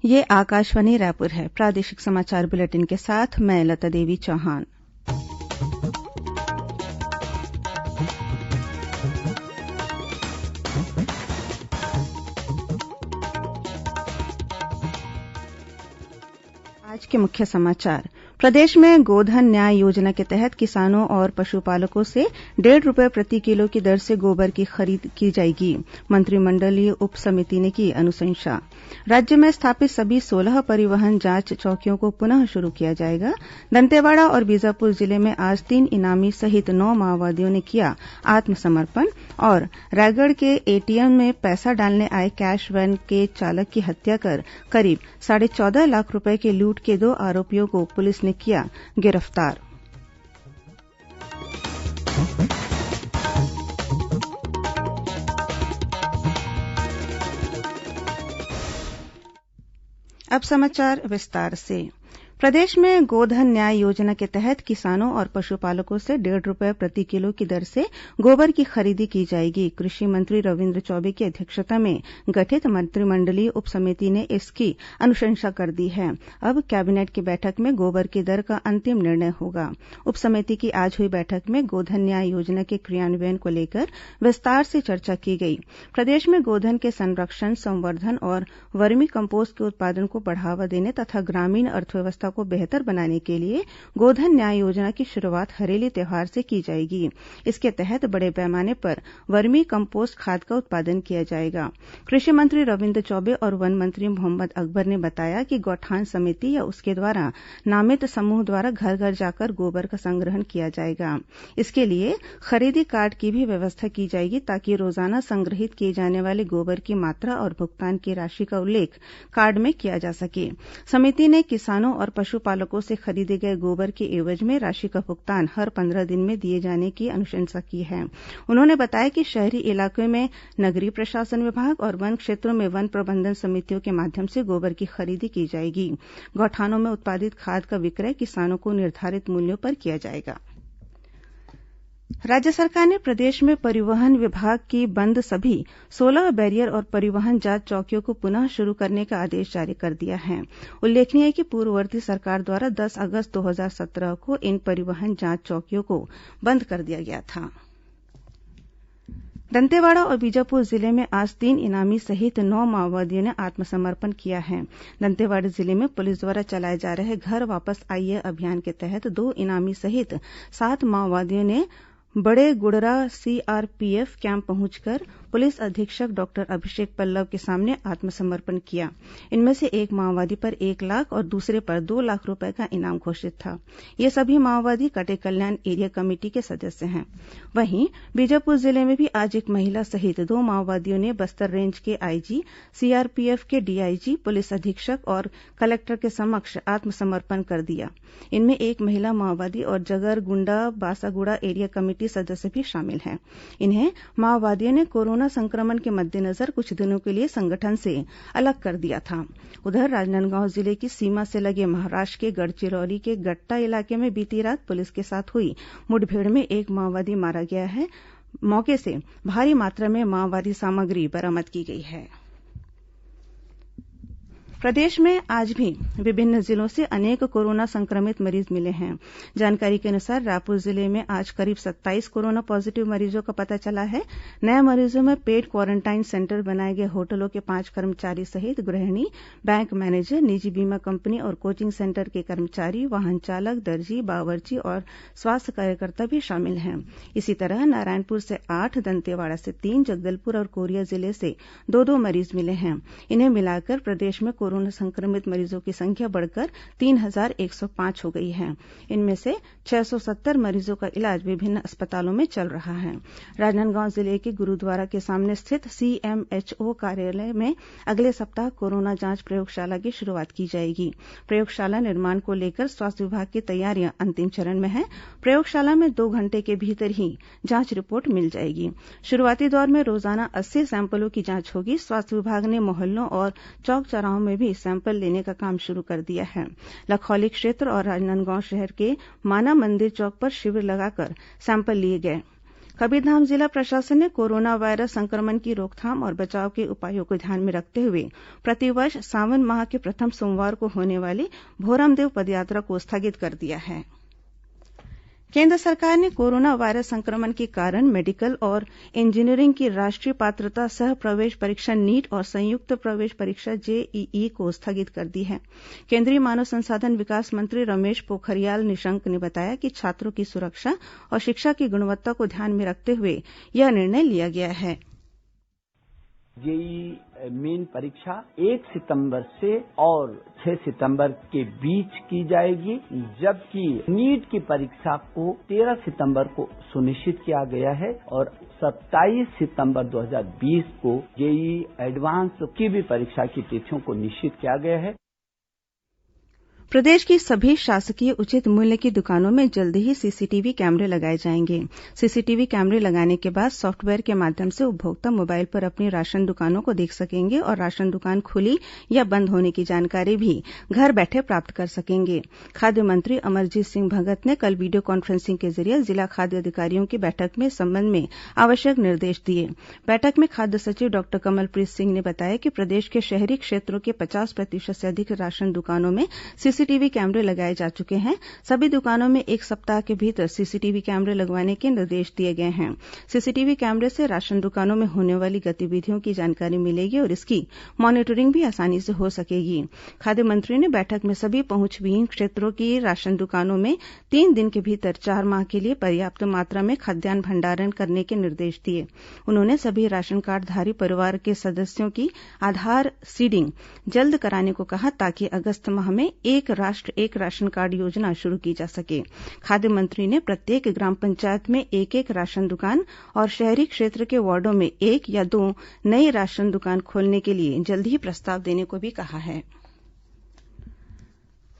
ये आकाशवाणी रायपुर है। प्रादेशिक समाचार बुलेटिन के साथ मैं लता देवी चौहान। आज के मुख्य समाचार। प्रदेश में गोधन न्याय योजना के तहत किसानों और पशुपालकों से ₹1.5 प्रति किलो की दर से गोबर की खरीद की जाएगी। मंत्रिमंडलीय उप समिति ने की अनुशंसा। राज्य में स्थापित सभी 16 परिवहन जांच चौकियों को पुनः शुरू किया जाएगा। दंतेवाड़ा और बीजापुर जिले में आज 3 इनामी सहित 9 माओवादियों ने किया आत्मसमर्पण। और रायगढ़ के एटीएम में पैसा डालने आए कैश वैन के चालक की हत्या कर करीब 14.5 लाख रूपये के लूट के 2 आरोपियों को पुलिस ने किया गिरफ्तार। अब समाचार विस्तार से। प्रदेश में गोधन न्याय योजना के तहत किसानों और पशुपालकों से ₹1.5 प्रति किलो की दर से गोबर की खरीदी की जाएगी। कृषि मंत्री रविन्द्र चौबे की अध्यक्षता में गठित मंत्रिमंडलीय उप समिति ने इसकी अनुशंसा कर दी है। अब कैबिनेट की बैठक में गोबर की दर का अंतिम निर्णय होगा। उप समिति की आज हुई बैठक में गोधन न्याय योजना के क्रियान्वयन को लेकर विस्तार से चर्चा की गई। प्रदेश में गोधन के संरक्षण, संवर्धन और वर्मी कम्पोस्ट के उत्पादन को बढ़ावा देने तथा ग्रामीण अर्थव्यवस्था को बेहतर बनाने के लिए गोधन न्याय योजना की शुरुआत हरेली त्योहार से की जाएगी। इसके तहत बड़े पैमाने पर वर्मी कम्पोस्ट खाद का उत्पादन किया जाएगा। कृषि मंत्री रविन्द्र चौबे और वन मंत्री मोहम्मद अकबर ने बताया कि गौठान समिति या उसके द्वारा नामित समूह द्वारा घर घर जाकर गोबर का संग्रहण किया जाएगा। इसके लिए खरीदी कार्ड की भी व्यवस्था की जाएगी ताकि रोजाना संग्रहित किए जाने वाले गोबर की मात्रा और भुगतान की राशि का उल्लेख कार्ड में किया जा सके। समिति ने किसानों और पशुपालकों से खरीदे गए गोबर के एवज में राशि का भुगतान हर 15 दिन में दिए जाने की अनुशंसा की है। उन्होंने बताया कि शहरी इलाकों में नगरीय प्रशासन विभाग और वन क्षेत्रों में वन प्रबंधन समितियों के माध्यम से गोबर की खरीदी की जाएगी। गौठानों में उत्पादित खाद का विक्रय किसानों को निर्धारित मूल्यों पर किया जाएगा। राज्य सरकार ने प्रदेश में परिवहन विभाग की बंद सभी 16 बैरियर और परिवहन जांच चौकियों को पुनः शुरू करने का आदेश जारी कर दिया है। उल्लेखनीय है कि पूर्ववर्ती सरकार द्वारा 10 अगस्त 2017 को इन परिवहन जांच चौकियों को बंद कर दिया गया था। दंतेवाड़ा और बीजापुर जिले में आज 3 इनामी सहित 9 माओवादियों ने आत्मसमर्पण किया है। दंतेवाड़ा जिले में पुलिस द्वारा चलाए जा रहे घर वापस आइए अभियान के तहत 2 इनामी सहित 7 माओवादियों ने बड़े गुडरा सीआरपीएफ कैंप पहुंचकर पुलिस अधीक्षक डॉक्टर अभिषेक पल्लव के सामने आत्मसमर्पण किया। इनमें से एक माओवादी पर 1 लाख और दूसरे पर 2 लाख रूपये का इनाम घोषित था। ये सभी माओवादी कटेकल्याण एरिया कमेटी के सदस्य हैं। वहीं बीजापुर जिले में भी आज एक महिला सहित 2 माओवादियों ने बस्तर रेंज के आईजी, सीआरपीएफ के डीआईजी, पुलिस अधीक्षक और कलेक्टर के समक्ष आत्मसमर्पण कर दिया। इनमें एक महिला माओवादी और जगरगुंडा बासागुड़ा एरिया कमेटी सदस्य भी शामिल हैं। इन्हें माओवादियों ने कोरोना संक्रमण के मद्देनजर कुछ दिनों के लिए संगठन से अलग कर दिया था। उधर राजनांदगांव जिले की सीमा से लगे महाराष्ट्र के गढ़चिरौली के गट्टा इलाके में बीती रात पुलिस के साथ हुई मुठभेड़ में एक माओवादी मारा गया है। मौके से भारी मात्रा में माओवादी सामग्री बरामद की गई है। प्रदेश में आज भी विभिन्न जिलों से अनेक कोरोना संक्रमित मरीज मिले हैं। जानकारी के अनुसार रायपुर जिले में आज करीब 27 कोरोना पॉजिटिव मरीजों का पता चला है। नए मरीजों में पेड क्वारेंटाइन सेंटर बनाए गए होटलों के 5 कर्मचारी सहित गृहिणी, बैंक मैनेजर, निजी बीमा कंपनी और कोचिंग सेंटर के कर्मचारी, वाहन चालक, दर्जी, बावर्ची और स्वास्थ्य कार्यकर्ता भी शामिल हैं। इसी तरह नारायणपुर से 8, दंतेवाड़ा से 3, जगदलपुर और कोरिया जिले से 2-2 मरीज मिले हैं। इन्हें मिलाकर प्रदेश में कोरोना संक्रमित मरीजों की संख्या बढ़कर 3105 हो गई है। इनमें से 670 मरीजों का इलाज विभिन्न अस्पतालों में चल रहा है। राजनांदगांव जिले के गुरुद्वारा के सामने स्थित सीएमएचओ कार्यालय में अगले सप्ताह कोरोना जांच प्रयोगशाला की शुरुआत की जाएगी। प्रयोगशाला निर्माण को लेकर स्वास्थ्य विभाग की तैयारियां अंतिम चरण में है। प्रयोगशाला में 2 घंटे के भीतर ही जांच रिपोर्ट मिल जाएगी। शुरुआती दौर में रोजाना 80 सैंपलों की जांच होगी। स्वास्थ्य विभाग ने मोहल्लों और चौक चौराहों में भी सैंपल लेने का काम शुरू कर दिया है। लखौली क्षेत्र और राजनांदगांव शहर के माना मंदिर चौक पर शिविर लगाकर सैंपल लिए गए। कबीरधाम जिला प्रशासन ने कोरोना वायरस संक्रमण की रोकथाम और बचाव के उपायों को ध्यान में रखते हुए प्रतिवर्ष सावन माह के प्रथम सोमवार को होने वाली भोरमदेव पदयात्रा को स्थगित कर दिया है। केंद्र सरकार ने कोरोना वायरस संक्रमण के कारण मेडिकल और इंजीनियरिंग की राष्ट्रीय पात्रता सह प्रवेश परीक्षा नीट और संयुक्त प्रवेश परीक्षा जेईई को स्थगित कर दी है। केंद्रीय मानव संसाधन विकास मंत्री रमेश पोखरियाल निशंक ने बताया कि छात्रों की सुरक्षा और शिक्षा की गुणवत्ता को ध्यान में रखते हुए यह निर्णय लिया गया है। जेईई मेन परीक्षा 1 सितंबर से और 6 सितंबर के बीच की जाएगी, जबकि नीट की परीक्षा को 13 सितंबर को सुनिश्चित किया गया है और 27 सितंबर 2020 को जेईई एडवांस की भी परीक्षा की तिथियों को निश्चित किया गया है। प्रदेश की सभी शासकीय उचित मूल्य की दुकानों में जल्द ही सीसीटीवी कैमरे लगाए जाएंगे। सीसीटीवी कैमरे लगाने के बाद सॉफ्टवेयर के माध्यम से उपभोक्ता मोबाइल पर अपनी राशन दुकानों को देख सकेंगे और राशन दुकान खुली या बंद होने की जानकारी भी घर बैठे प्राप्त कर सकेंगे। खाद्य मंत्री अमरजीत सिंह भगत ने कल वीडियो कॉन्फ्रेंसिंग के जरिये जिला खाद्य अधिकारियों की बैठक में इस संबंध में आवश्यक निर्देश दिए। बैठक में खाद्य सचिव डॉक्टर कमलप्रीत सिंह ने बताया कि प्रदेश के शहरी क्षेत्रों के 50% से अधिक राशन दुकानों में सीसीटीवी कैमरे लगाए जा चुके हैं। सभी दुकानों में 1 सप्ताह के भीतर सीसीटीवी कैमरे लगवाने के निर्देश दिए गए हैं। सीसीटीवी कैमरे से राशन दुकानों में होने वाली गतिविधियों की जानकारी मिलेगी और इसकी मॉनिटरिंग भी आसानी से हो सकेगी। खाद्य मंत्री ने बैठक में सभी पहुंचविहीन क्षेत्रों की राशन दुकानों में 3 दिन के भीतर 4 माह के लिए पर्याप्त मात्रा में खाद्यान्न भंडारण करने के निर्देश दिए। उन्होंने सभी राशन कार्डधारी परिवार के सदस्यों की आधार सीडिंग जल्द कराने को कहा ताकि अगस्त माह में एक राष्ट्र एक राशन कार्ड योजना शुरू की जा सके। खाद्य मंत्री ने प्रत्येक ग्राम पंचायत में 1-1 राशन दुकान और शहरी क्षेत्र के वार्डों में 1 या 2 नई राशन दुकान खोलने के लिए जल्द ही प्रस्ताव देने को भी कहा है।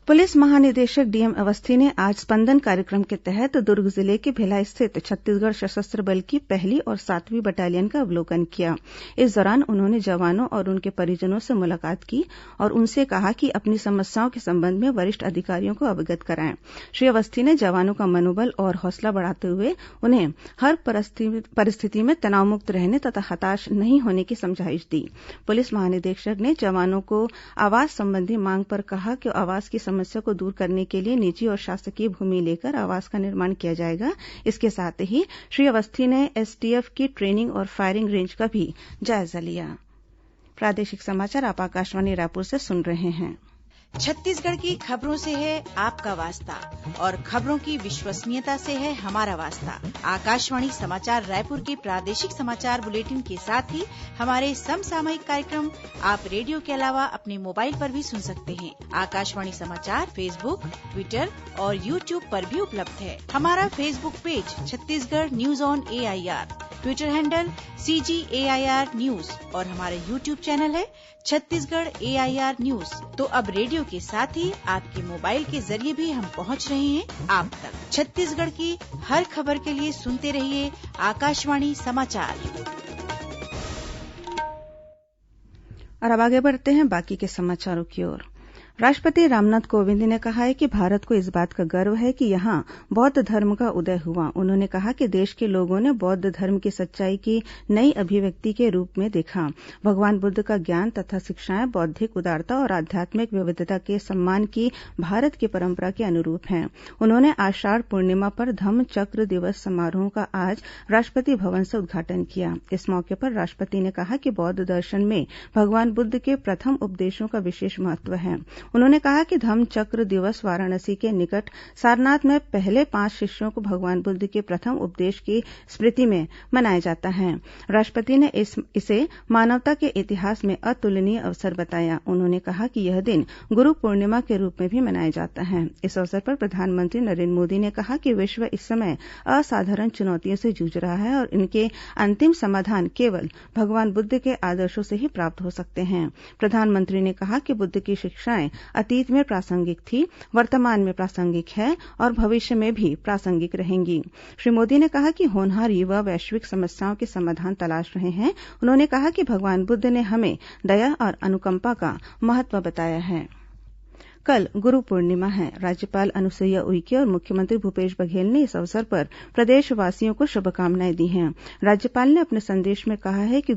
पुलिस महानिदेशक डीएम अवस्थी ने आज स्पंदन कार्यक्रम के तहत दुर्ग जिले के भिलाई स्थित छत्तीसगढ़ सशस्त्र बल की 1ली और 7वीं बटालियन का अवलोकन किया। इस दौरान उन्होंने जवानों और उनके परिजनों से मुलाकात की और उनसे कहा कि अपनी समस्याओं के संबंध में वरिष्ठ अधिकारियों को अवगत कराएं। श्री अवस्थी ने जवानों का मनोबल और हौसला बढ़ाते हुए उन्हें हर परिस्थिति में तनावमुक्त रहने तथा हताश नहीं होने की समझाइश दी। पुलिस महानिदेशक ने जवानों को आवास संबंधी मांग पर कहा कि आवास की समस्या को दूर करने के लिए निजी और शासकीय भूमि लेकर आवास का निर्माण किया जाएगा। इसके साथ ही श्री अवस्थी ने एसटीएफ की ट्रेनिंग और फायरिंग रेंज का भी जायजा लिया। प्रादेशिक समाचार आप आकाशवाणी रायपुर से सुन रहे हैं। छत्तीसगढ़ की खबरों से है आपका वास्ता और खबरों की विश्वसनीयता से है हमारा वास्ता। आकाशवाणी समाचार रायपुर के प्रादेशिक समाचार बुलेटिन के साथ ही हमारे समसामयिक कार्यक्रम आप रेडियो के अलावा अपने मोबाइल पर भी सुन सकते हैं। आकाशवाणी समाचार फेसबुक, ट्विटर और यूट्यूब पर भी उपलब्ध है। हमारा Facebook page Chhattisgarh news on AIR, Twitter handle CGAIR news और हमारा यूट्यूब चैनल है छत्तीसगढ़ AIR न्यूज। तो अब रेडियो के साथ ही आपके मोबाइल के जरिए भी हम पहुंच रहे हैं आप तक। छत्तीसगढ़ की हर खबर के लिए सुनते रहिए आकाशवाणी समाचार। और अब आगे बढ़ते हैं बाकी के समाचारों की ओर। राष्ट्रपति रामनाथ कोविंद ने कहा है कि भारत को इस बात का गर्व है कि यहां बौद्ध धर्म का उदय हुआ। उन्होंने कहा कि देश के लोगों ने बौद्ध धर्म की सच्चाई की नई अभिव्यक्ति के रूप में देखा। भगवान बुद्ध का ज्ञान तथा शिक्षाएं बौद्धिक उदारता और आध्यात्मिक विविधता के सम्मान की भारत की परंपरा के अनुरूप हैं। उन्होंने आषाढ़ पूर्णिमा पर धम्म चक्र दिवस समारोह का आज राष्ट्रपति भवन से उद्घाटन किया। इस मौके पर राष्ट्रपति ने कहा कि बौद्ध दर्शन में भगवान बुद्ध के प्रथम उपदेशों का विशेष महत्व है। उन्होंने कहा कि धम्म चक्र दिवस वाराणसी के निकट सारनाथ में पहले 5 शिष्यों को भगवान बुद्ध के प्रथम उपदेश की स्मृति में मनाया जाता है। राष्ट्रपति ने इसे मानवता के इतिहास में अतुलनीय अवसर बताया। उन्होंने कहा कि यह दिन गुरु पूर्णिमा के रूप में भी मनाया जाता है। इस अवसर पर प्रधानमंत्री नरेंद्र मोदी ने कहा कि विश्व इस समय असाधारण चुनौतियों से जूझ रहा है और इनके अंतिम समाधान केवल भगवान बुद्ध के आदर्शों से ही प्राप्त हो सकते हैं। प्रधानमंत्री ने कहा कि बुद्ध की शिक्षाएं अतीत में प्रासंगिक थी, वर्तमान में प्रासंगिक है और भविष्य में भी प्रासंगिक रहेंगी। श्री मोदी ने कहा कि होनहार युवा वैश्विक समस्याओं के समाधान तलाश रहे हैं। उन्होंने कहा कि भगवान बुद्ध ने हमें दया और अनुकंपा का महत्व बताया है। कल गुरु पूर्णिमा है। राज्यपाल अनुसुईया उइके और मुख्यमंत्री भूपेश बघेल ने इस अवसर पर प्रदेशवासियों को शुभकामनाएं दी हैं। राज्यपाल ने अपने संदेश में कहा है कि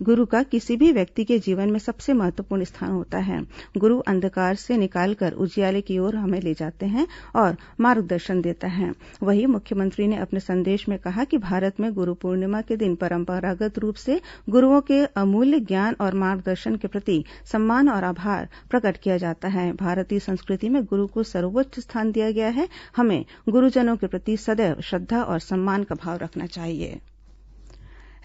गुरु का किसी भी व्यक्ति के जीवन में सबसे महत्वपूर्ण स्थान होता है। गुरु अंधकार से निकालकर उजियाले की ओर हमें ले जाते हैं और मार्गदर्शन देता है। वहीं मुख्यमंत्री ने अपने संदेश में कहा कि भारत में गुरु पूर्णिमा के दिन परंपरागत रूप से गुरुओं के अमूल्य ज्ञान और मार्गदर्शन के प्रति सम्मान और आभार प्रकट किया जाता है। भारतीय संस्कृति में गुरु को सर्वोच्च स्थान दिया गया है। हमें गुरुजनों के प्रति सदैव श्रद्धा और सम्मान का भाव रखना चाहिए।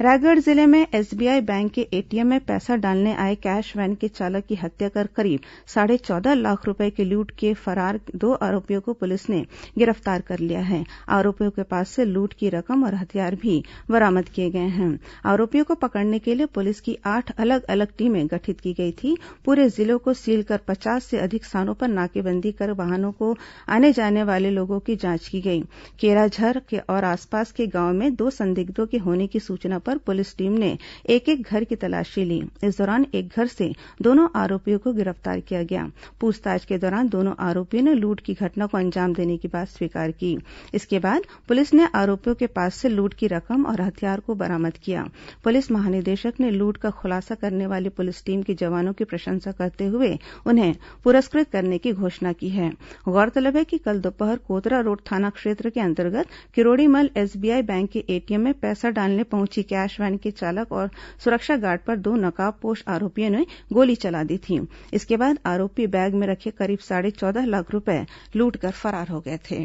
रायगढ़ जिले में एसबीआई बैंक के एटीएम में पैसा डालने आए कैश वैन के चालक की हत्या कर करीब 14.5 लाख रूपये की लूट के फरार 2 आरोपियों को पुलिस ने गिरफ्तार कर लिया है। आरोपियों के पास से लूट की रकम और हथियार भी बरामद किए गए हैं। आरोपियों को पकड़ने के लिए पुलिस की 8 अलग अलग टीमें गठित की गई थी। पूरे जिले को सील कर 50 से अधिक स्थानों पर नाकेबंदी कर वाहनों को आने जाने वाले लोगों की जांच की गई। केराझर और आसपास के गांव में 2 संदिग्धों के होने की सूचना पर पुलिस टीम ने एक एक घर की तलाशी ली। इस दौरान एक घर से दोनों आरोपियों को गिरफ्तार किया गया। पूछताछ के दौरान दोनों आरोपियों ने लूट की घटना को अंजाम देने की बात स्वीकार की। इसके बाद पुलिस ने आरोपियों के पास से लूट की रकम और हथियार को बरामद किया। पुलिस महानिदेशक ने लूट का खुलासा करने वाली पुलिस टीम के जवानों की प्रशंसा करते हुए उन्हें पुरस्कृत करने की घोषणा की है। गौरतलब है कि कल दोपहर कोतरा रोड थाना क्षेत्र के अंतर्गत किरोड़ीमल एसबीआई बैंक के एटीएम में पैसा डालने पहुंची कैश वैन के चालक और सुरक्षा गार्ड पर 2 नकाबपोश आरोपियों ने गोली चला दी थी। इसके बाद आरोपी बैग में रखे करीब 14.5 लाख रूपये लूटकर फरार हो गए थे।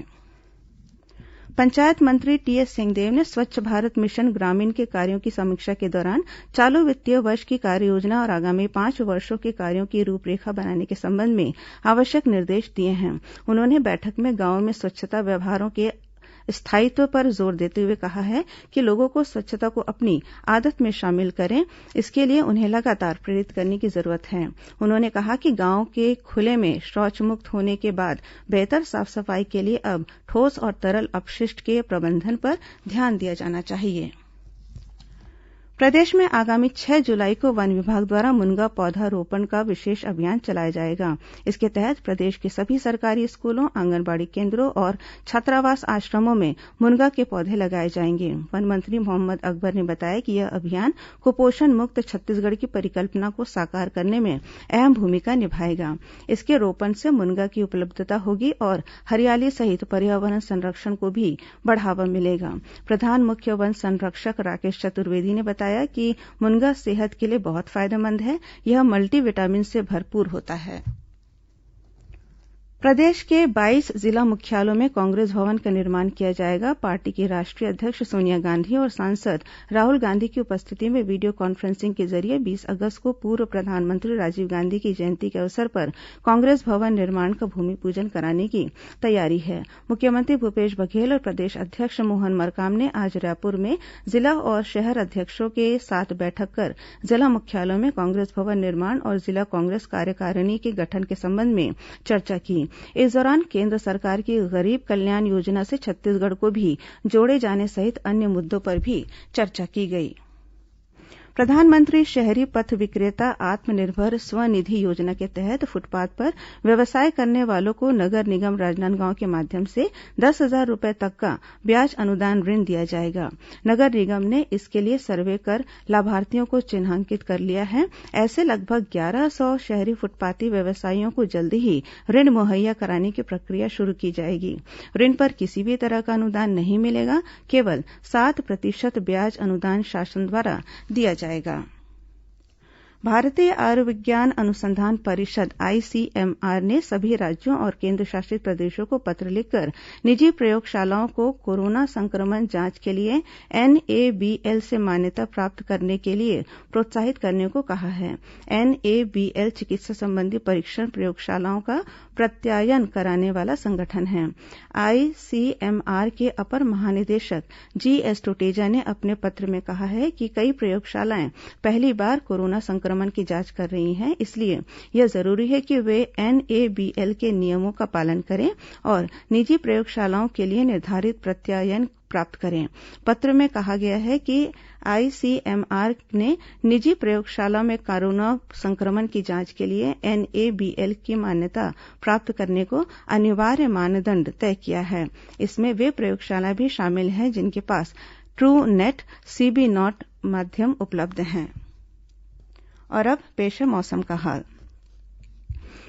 पंचायत मंत्री टीएस सिंहदेव ने स्वच्छ भारत मिशन ग्रामीण के कार्यों की समीक्षा के दौरान चालू वित्तीय वर्ष की कार्ययोजना और आगामी 5 वर्षों के कार्यों की रूपरेखा बनाने के संबंध में आवश्यक निर्देश दिए हैं। उन्होंने बैठक में गांवों में स्वच्छता व्यवहारों के स्थायित्व पर जोर देते हुए कहा है कि लोगों को स्वच्छता को अपनी आदत में शामिल करें। इसके लिए उन्हें लगातार प्रेरित करने की जरूरत है। उन्होंने कहा कि गांव के खुले में शौच मुक्त होने के बाद बेहतर साफ सफाई के लिए अब ठोस और तरल अपशिष्ट के प्रबंधन पर ध्यान दिया जाना चाहिए। प्रदेश में आगामी 6 जुलाई को वन विभाग द्वारा मुनगा पौधा रोपण का विशेष अभियान चलाया जाएगा। इसके तहत प्रदेश के सभी सरकारी स्कूलों, आंगनबाड़ी केन्द्रों और छात्रावास आश्रमों में मुनगा के पौधे लगाए जाएंगे। वन मंत्री मोहम्मद अकबर ने बताया कि यह अभियान कुपोषण मुक्त छत्तीसगढ़ की परिकल्पना को साकार करने में अहम भूमिका निभाएगा। इसके रोपण से मुनगा की उपलब्धता होगी और हरियाली सहित पर्यावरण संरक्षण को भी बढ़ावा मिलेगा। प्रधान मुख्य वन संरक्षक राकेश चतुर्वेदी ने बताया कि मुनगा सेहत के लिए बहुत फायदेमंद है। यह मल्टीविटामिन से भरपूर होता है। प्रदेश के 22 जिला मुख्यालयों में कांग्रेस भवन का निर्माण किया जाएगा। पार्टी की राष्ट्रीय अध्यक्ष सोनिया गांधी और सांसद राहुल गांधी की उपस्थिति में वीडियो कॉन्फ्रेंसिंग के जरिए 20 अगस्त को पूर्व प्रधानमंत्री राजीव गांधी की जयंती के अवसर पर कांग्रेस भवन निर्माण का भूमि पूजन कराने की तैयारी है। मुख्यमंत्री भूपेश बघेल और प्रदेश अध्यक्ष मोहन मरकाम ने आज रायपुर में जिला और शहर अध्यक्षों के साथ बैठक कर जिला मुख्यालयों में कांग्रेस भवन निर्माण और जिला कांग्रेस कार्यकारिणी के गठन के संबंध में चर्चा की। इस दौरान केंद्र सरकार की गरीब कल्याण योजना से छत्तीसगढ़ को भी जोड़े जाने सहित अन्य मुद्दों पर भी चर्चा की गई। प्रधानमंत्री शहरी पथ विक्रेता आत्मनिर्भर स्वनिधि योजना के तहत फुटपाथ पर व्यवसाय करने वालों को नगर निगम राजनांदगांव के माध्यम से 10,000 रूपये तक का ब्याज अनुदान ऋण दिया जाएगा। नगर निगम ने इसके लिए सर्वे कर लाभार्थियों को चिन्हांकित कर लिया है। ऐसे लगभग 1100 शहरी फुटपाथी व्यवसायियों को जल्द ही ऋण मुहैया कराने की प्रक्रिया शुरू की जाएगी। ऋण पर किसी भी तरह का अनुदान नहीं मिलेगा, केवल 7% ब्याज अनुदान शासन द्वारा दिया जाएगा। भारतीय आयुर्विज्ञान अनुसंधान परिषद आईसीएमआर ने सभी राज्यों और केंद्रशासित प्रदेशों को पत्र लिखकर निजी प्रयोगशालाओं को कोरोना संक्रमण जांच के लिए एनएबीएल से मान्यता प्राप्त करने के लिए प्रोत्साहित करने को कहा है। एनएबीएल चिकित्सा संबंधी परीक्षण प्रयोगशालाओं का प्रत्यायन कराने वाला संगठन है। आईसीएमआर के अपर महानिदेशक जीएस टोटेजा ने अपने पत्र में कहा है कि कई प्रयोगशालाएं पहली बार कोरोना संक्रमण संक्रमण की जांच कर रही हैं, इसलिए यह जरूरी है कि वे NABL के नियमों का पालन करें और निजी प्रयोगशालाओं के लिए निर्धारित प्रत्यायन प्राप्त करें। पत्र में कहा गया है कि ICMR ने निजी प्रयोगशाला में कोरोना संक्रमण की जांच के लिए NABL की मान्यता प्राप्त करने को अनिवार्य मानदंड तय किया है। इसमें वे प्रयोगशाला भी शामिल हैं जिनके पास TrueNet CB नॉट माध्यम उपलब्ध हैं। और अब पेश है मौसम का हाल।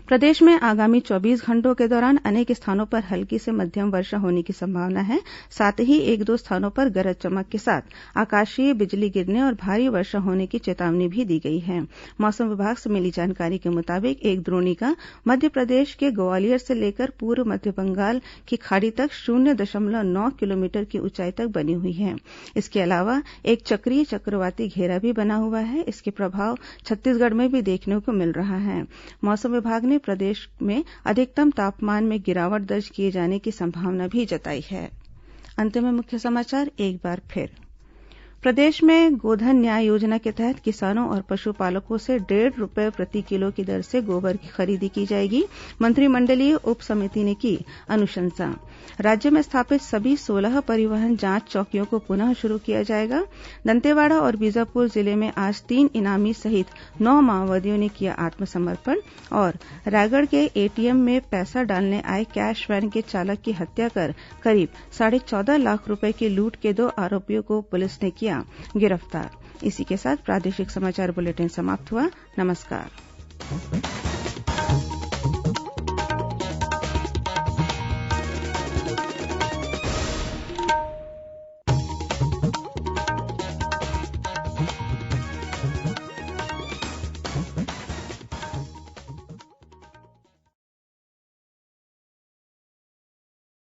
प्रदेश में आगामी 24 घंटों के दौरान अनेक स्थानों पर हल्की से मध्यम वर्षा होने की संभावना है। साथ ही एक दो स्थानों पर गरज चमक के साथ आकाशीय बिजली गिरने और भारी वर्षा होने की चेतावनी भी दी गई है। मौसम विभाग से मिली जानकारी के मुताबिक एक द्रोणिका मध्यप्रदेश के ग्वालियर से लेकर पूर्व मध्य बंगाल की खाड़ी तक 0.9 किलोमीटर की ऊंचाई तक बनी हुई है। इसके अलावा एक चक्रीय चक्रवाती घेरा भी बना हुआ है। इसके प्रभाव छत्तीसगढ़ में भी देखने को मिल रहा है। मौसम विभाग ने प्रदेश में अधिकतम तापमान में गिरावट दर्ज किए जाने की संभावना भी जताई है। अंत में मुख्य समाचार एक बार फिर। प्रदेश में गोधन न्याय योजना के तहत किसानों और पशुपालकों से 1.5 रुपये प्रति किलो की दर से गोबर की खरीदी की जाएगी। मंत्रिमंडलीय उप समिति ने की अनुशंसा। राज्य में स्थापित सभी 16 परिवहन जांच चौकियों को पुनः शुरू किया जाएगा। दंतेवाड़ा और बीजापुर जिले में आज 3 इनामी सहित 9 माओवादियों ने किया आत्मसमर्पण। और रायगढ़ के ATM में पैसा डालने आए कैश वैन के चालक की हत्या कर करीब 14.5 लाख रूपये की लूट के 2 आरोपियों को पुलिस ने किया गिरफ्तार। इसी के साथ प्रादेशिक समाचार बुलेटिन समाप्त हुआ। नमस्कार।